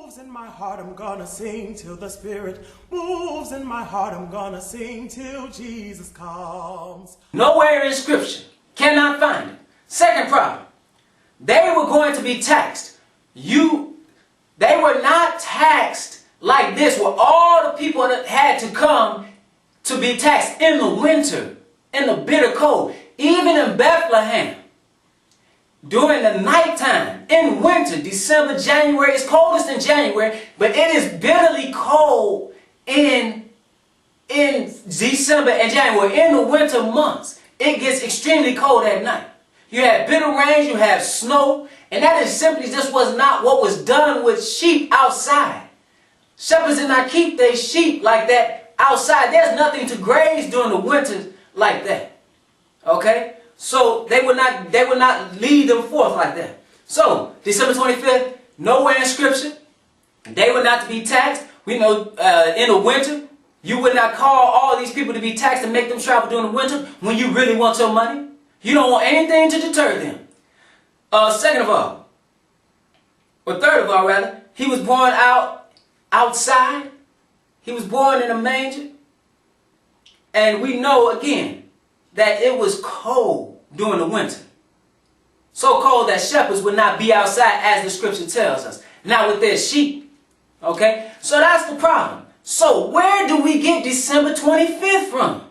moves in my heart, I'm gonna sing till the Spirit moves in my heart. I'm gonna sing till Jesus comes. Nowhere in Scripture. Cannot find it. Second problem. They were going to be taxed. They were not taxed like this, where all the people that had to come to be taxed in the winter, in the bitter cold. Even in Bethlehem, during the nighttime, in winter, December, January, it's coldest in January, but it is bitterly cold in December and January. In the winter months, it gets extremely cold at night. You have bitter rains, you have snow, and that is simply just was not what was done with sheep outside. Shepherds did not keep their sheep like that outside. There's nothing to graze during the winter like that. Okay? So they would not lead them forth like that. So, December 25th, nowhere in Scripture, they were not to be taxed. We know in the winter, you would not call all these people to be taxed and make them travel during the winter when you really want your money. You don't want anything to deter them. Third of all, rather, he was born outside. He was born in a manger. And we know, again, that it was cold during the winter. So cold that shepherds would not be outside, as the Scripture tells us. Not with their sheep. Okay? So that's the problem. So where do we get December 25th from?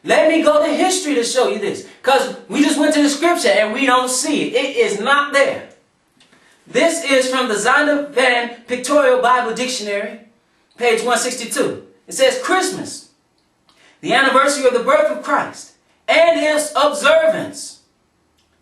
Let me go to history to show you this. Because we just went to the Scripture and we don't see it. It is not there. This is from the Zondervan Van Pictorial Bible Dictionary, page 162. It says, Christmas, the anniversary of the birth of Christ, and its observance,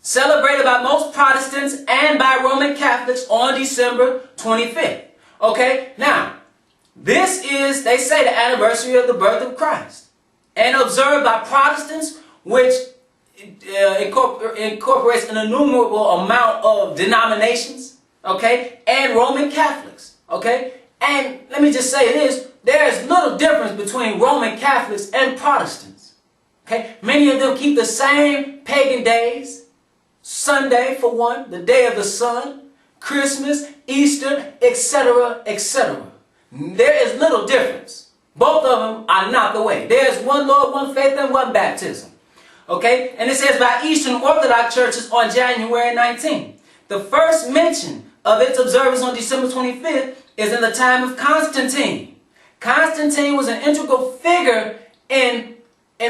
celebrated by most Protestants and by Roman Catholics on December 25th. Okay, now, this is, they say, the anniversary of the birth of Christ, and observed by Protestants, which incorporates an innumerable amount of denominations, okay, and Roman Catholics, okay. And let me just say this, there is little difference between Roman Catholics and Protestants. Okay? Many of them keep the same pagan days. Sunday, for one, the day of the sun, Christmas, Easter, etc., etc. There is little difference. Both of them are not the way. There is one Lord, one faith, and one baptism. Okay? And it says by Eastern Orthodox churches on January 19th. The first mention of its observance on December 25th is in the time of Constantine. Constantine was an integral figure in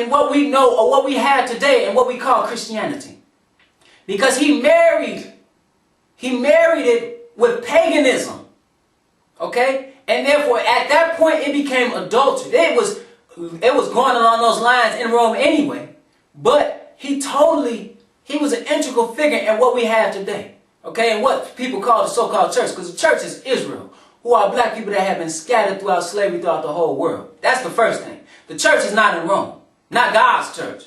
what we know, or what we have today, and what we call Christianity. Because he married it with paganism. Okay? And therefore, at that point, it became adultery. It was going along those lines in Rome anyway. But he was an integral figure in what we have today. Okay? And what people call the so-called church. Because the church is Israel, who are black people that have been scattered throughout slavery throughout the whole world. That's the first thing. The church is not in Rome. Not God's church.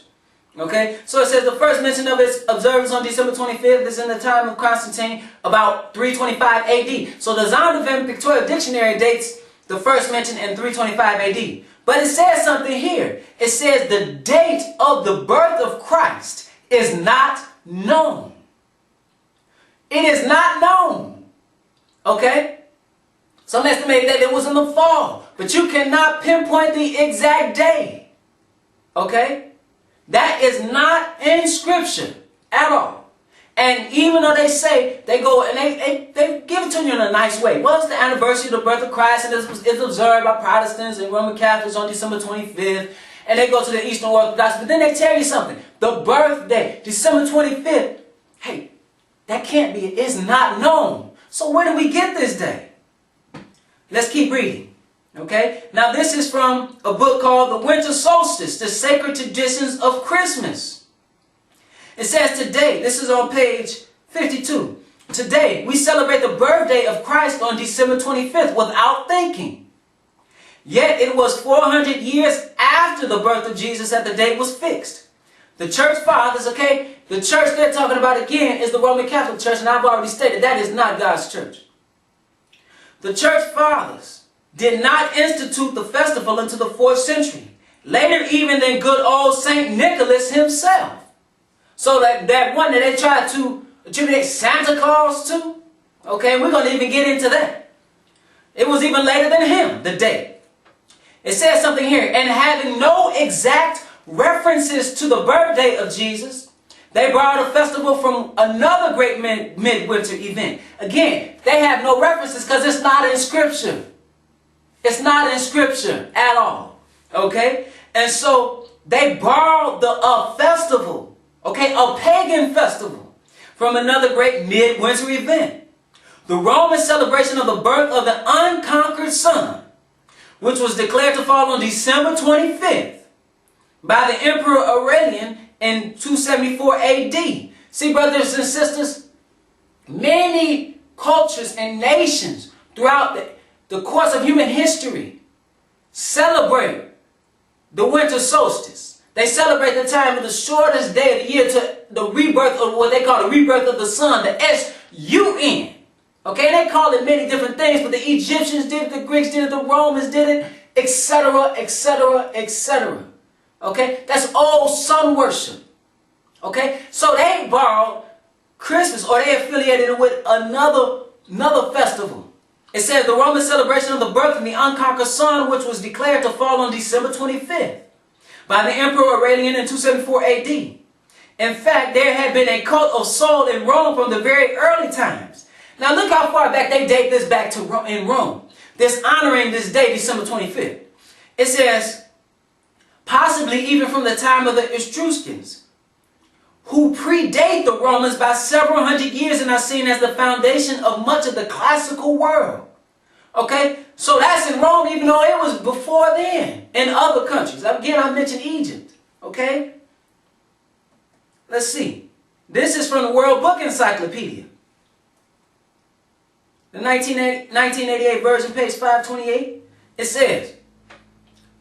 Okay? So it says the first mention of its observance on December 25th is in the time of Constantine, about 325 AD. So the Zondervan Van Pictorial Dictionary dates the first mention in 325 AD. But it says something here. It says the date of the birth of Christ is not known. It is not known. Okay? Some estimate that it was in the fall. But you cannot pinpoint the exact day. Okay? That is not in Scripture at all. And even though they say, they go and they give it to you in a nice way. Well, it's the anniversary of the birth of Christ, and it's observed by Protestants and Roman Catholics on December 25th. And they go to the Eastern Orthodox. But then they tell you something. The birthday, December 25th, hey, that can't be, it's not known. So where do we get this day? Let's keep reading. Okay? Now this is from a book called The Winter Solstice, The Sacred Traditions of Christmas. It says today, this is on page 52. Today, we celebrate the birthday of Christ on December 25th without thinking. Yet it was 400 years after the birth of Jesus that the date was fixed. The church fathers, okay, the church they're talking about again is the Roman Catholic Church, and I've already stated that is not God's church. The church fathers did not institute the festival until the 4th century. Later even than good old St. Nicholas himself. So that one that they tried to attribute Santa Claus to, okay, we're going to even get into that. It was even later than him, the date. It says something here, and having no exact references to the birthday of Jesus, they borrowed a festival from another great midwinter event. Again, they have no references because it's not in Scripture. It's not in Scripture at all. Okay? And so they borrowed a festival, okay, a pagan festival, from another great midwinter event. The Roman celebration of the birth of the unconquered Son, which was declared to fall on December 25th by the Emperor Aurelian in 274 AD. See, brothers and sisters, many cultures and nations throughout the course of human history celebrate the winter solstice. They celebrate the time of the shortest day of the year to the rebirth of what they call the rebirth of the sun, the S-U-N. Okay, they call it many different things, but the Egyptians did it, the Greeks did it, the Romans did it, etc., etc., etc. Okay, that's all sun worship. Okay, so they borrowed Christmas, or they affiliated it with another festival. It says the Roman celebration of the birth of the unconquered Son, which was declared to fall on December 25th by the Emperor Aurelian in 274 AD. In fact, there had been a cult of Sol in Rome from the very early times. Now look how far back they date this back to in Rome. This honoring this day, December 25th. It says, possibly even from the time of the Etruscans, who predate the Romans by several hundred years and are seen as the foundation of much of the classical world. Okay, so that's in Rome, even though it was before then in other countries. Again, I mentioned Egypt. Okay, let's see. This is from the World Book Encyclopedia. The 1988 version, page 528, it says,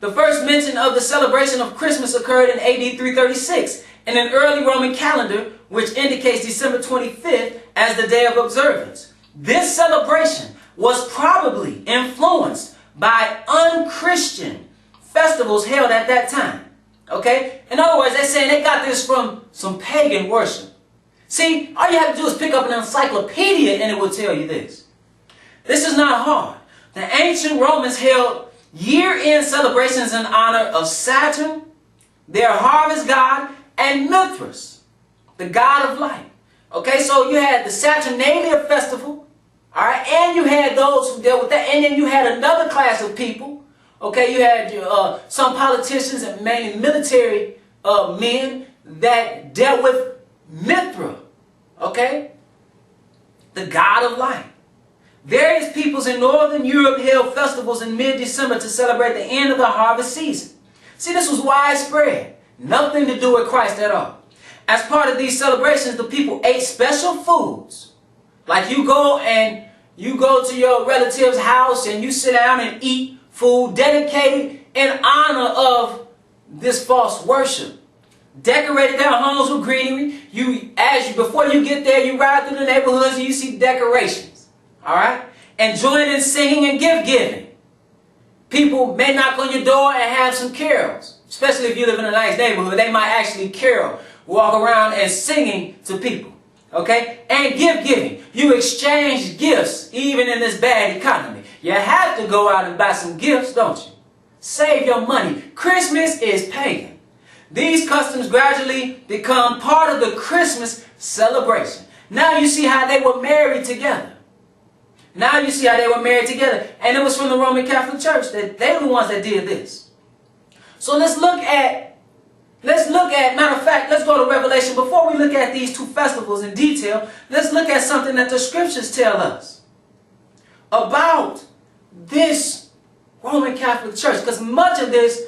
the first mention of the celebration of Christmas occurred in AD 336 in an early Roman calendar, which indicates December 25th as the day of observance. This celebration was probably influenced by unchristian festivals held at that time. Okay? In other words, they're saying they got this from some pagan worship. See, all you have to do is pick up an encyclopedia and it will tell you this. This is not hard. The ancient Romans held year-end celebrations in honor of Saturn, their harvest god, and Mithras, the god of light. Okay, so you had the Saturnalia festival, all right, and you had those who dealt with that, and then you had another class of people. Okay, you had some politicians and mainly military men that dealt with Mithra, okay, the god of light. Various peoples in Northern Europe held festivals in mid-December to celebrate the end of the harvest season. See, this was widespread. Nothing to do with Christ at all. As part of these celebrations, the people ate special foods. Like you go to your relative's house and you sit down and eat food dedicated in honor of this false worship. Decorated their homes with greenery. Before you get there, you ride through the neighborhoods and you see decorations. All right? And join in singing and gift giving. People may knock on your door and have some carols. Especially if you live in a nice neighborhood, they might actually carol, walk around and singing to people. Okay? And gift giving. You exchange gifts even in this bad economy. You have to go out and buy some gifts, don't you? Save your money. Christmas is pagan. These customs gradually become part of the Christmas celebration. Now you see how they were married together. Now you see how they were married together. And it was from the Roman Catholic Church. That they were the ones that did this. So let's look at, matter of fact, let's go to Revelation. Before we look at these two festivals in detail, let's look at something that the scriptures tell us about this Roman Catholic Church. Because much of this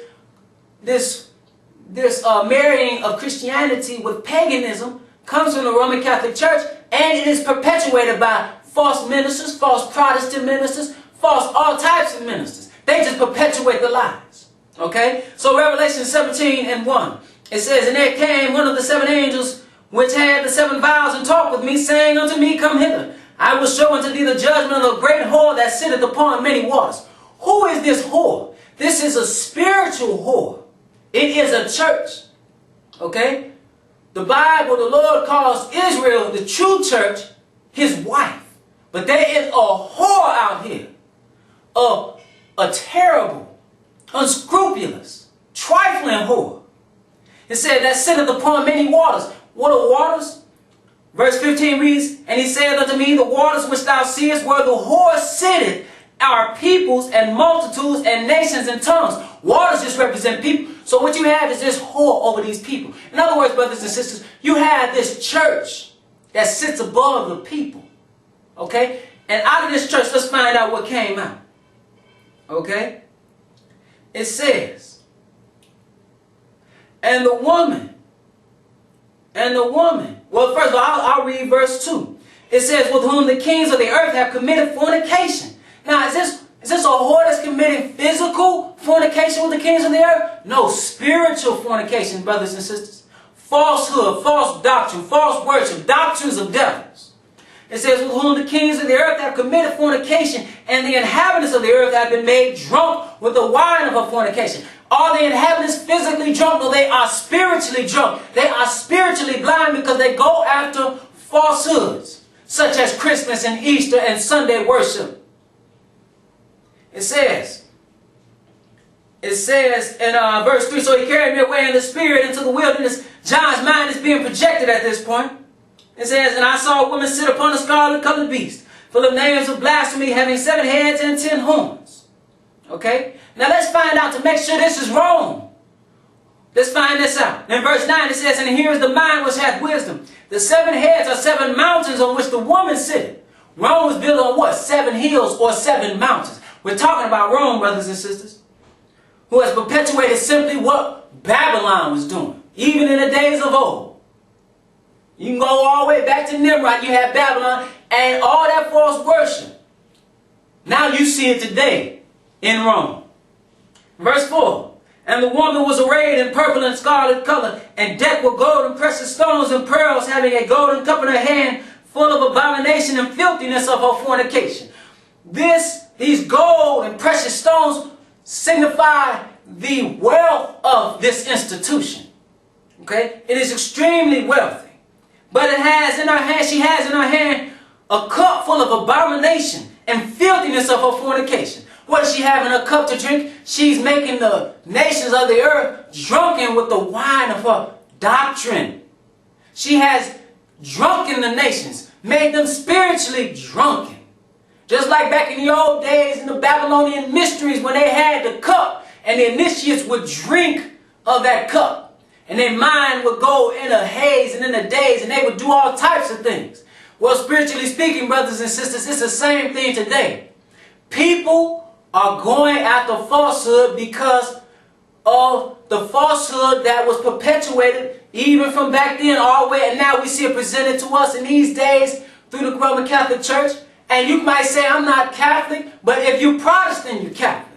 marrying of Christianity with paganism comes from the Roman Catholic Church, and it is perpetuated by false ministers, false Protestant ministers, false all types of ministers. They just perpetuate the lies. Okay? So Revelation 17:1, it says, and there came one of the seven angels which had the seven vials, and talked with me, saying unto me, come hither. I will show unto thee the judgment of the great whore that sitteth upon many waters. Who is this whore? This is a spiritual whore. It is a church. Okay? The Bible, the Lord calls Israel, the true church, his wife. But there is a whore out here a terrible, unscrupulous, trifling whore. It said that sitteth upon many waters. What are waters? Verse 15 reads, and he said unto me, the waters which thou seest, where the whore sitteth, are peoples and multitudes and nations and tongues. Waters just represent people. So what you have is this whore over these people. In other words, brothers and sisters, you have this church that sits above the people. Okay? And out of this church, let's find out what came out. Okay? It says, and the woman, well, first of all, I'll read verse 2. It says, with whom the kings of the earth have committed fornication. Now, is this a whore that's committing physical fornication with the kings of the earth? No, spiritual fornication, brothers and sisters. Falsehood, false doctrine, false worship, doctrines of devils. It says, with whom the kings of the earth have committed fornication, and the inhabitants of the earth have been made drunk with the wine of her fornication. Are the inhabitants physically drunk? No, they are spiritually drunk. They are spiritually blind because they go after falsehoods, such as Christmas and Easter and Sunday worship. It says in verse 3, so he carried me away in the spirit into the wilderness. John's mind is being projected at this point. It says, and I saw a woman sit upon a scarlet-colored beast, full of names of blasphemy, having 7 heads and 10 horns. Okay? Now let's find out to make sure this is wrong. Let's find this out. In verse 9 it says, and here is the mind which hath wisdom. The 7 heads are 7 mountains on which the woman sitteth. Rome was built on what? 7 hills or 7 mountains. We're talking about Rome, brothers and sisters, who has perpetuated simply what Babylon was doing, even in the days of old. You can go all the way back to Nimrod. You have Babylon and all that false worship. Now you see it today in Rome. Verse 4, and the woman was arrayed in purple and scarlet color, and decked with gold and precious stones and pearls, having a golden cup in her hand, full of abomination and filthiness of her fornication. These gold and precious stones signify the wealth of this institution. Okay? It is extremely wealthy. But she has in her hand a cup full of abomination and filthiness of her fornication. What does she have in her cup to drink? She's making the nations of the earth drunken with the wine of her doctrine. She has drunken the nations, made them spiritually drunken. Just like back in the old days in the Babylonian mysteries when they had the cup and the initiates would drink of that cup. And their mind would go in a haze and in a daze and they would do all types of things. Well, spiritually speaking, brothers and sisters, it's the same thing today. People are going after falsehood because of the falsehood that was perpetuated even from back then all the way, and now we see it presented to us in these days through the Roman Catholic Church. And you might say, I'm not Catholic, but if you're Protestant, you're Catholic.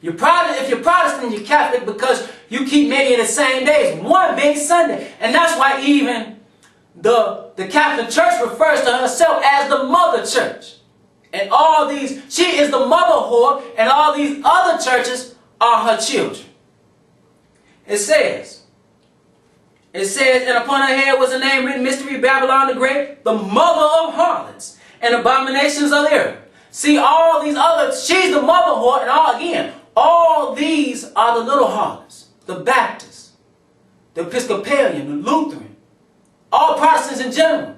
If you're Protestant, you're Catholic because you keep many of the same days, one being Sunday. And that's why even the Catholic Church refers to herself as the Mother Church. And she is the mother whore, and all these other churches are her children. It says, and upon her head was a name written, Mystery Babylon the Great, the mother of harlots and abominations of the earth. See, all these others, she's the mother whore, and all these are the little harlots, the Baptists, the Episcopalian, the Lutheran, all Protestants in general.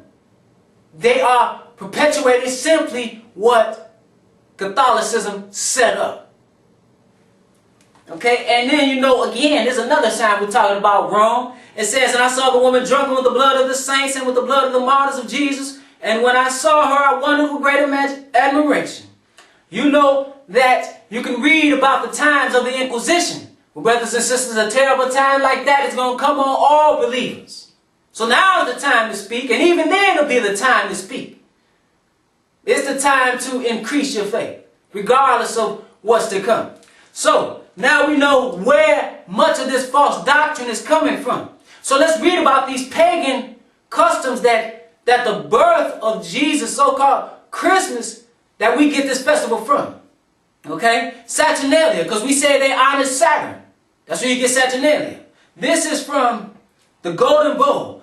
They are perpetuating simply what Catholicism set up. Okay, and then again, there's another sign we're talking about Rome. It says, and I saw the woman drunken with the blood of the saints and with the blood of the martyrs of Jesus. And when I saw her, I wondered with great admiration. You know that you can read about the times of the Inquisition. Well, brothers and sisters, a terrible time like that is going to come on all believers. So now is the time to speak, and even then it'll be the time to speak. It's the time to increase your faith, regardless of what's to come. So now we know where much of this false doctrine is coming from. So let's read about these pagan customs that the birth of Jesus, so-called Christmas, that we get this festival from. Okay? Saturnalia, because we say they honor Saturn. That's where you get Saturnalia. This is from the Golden Bowl,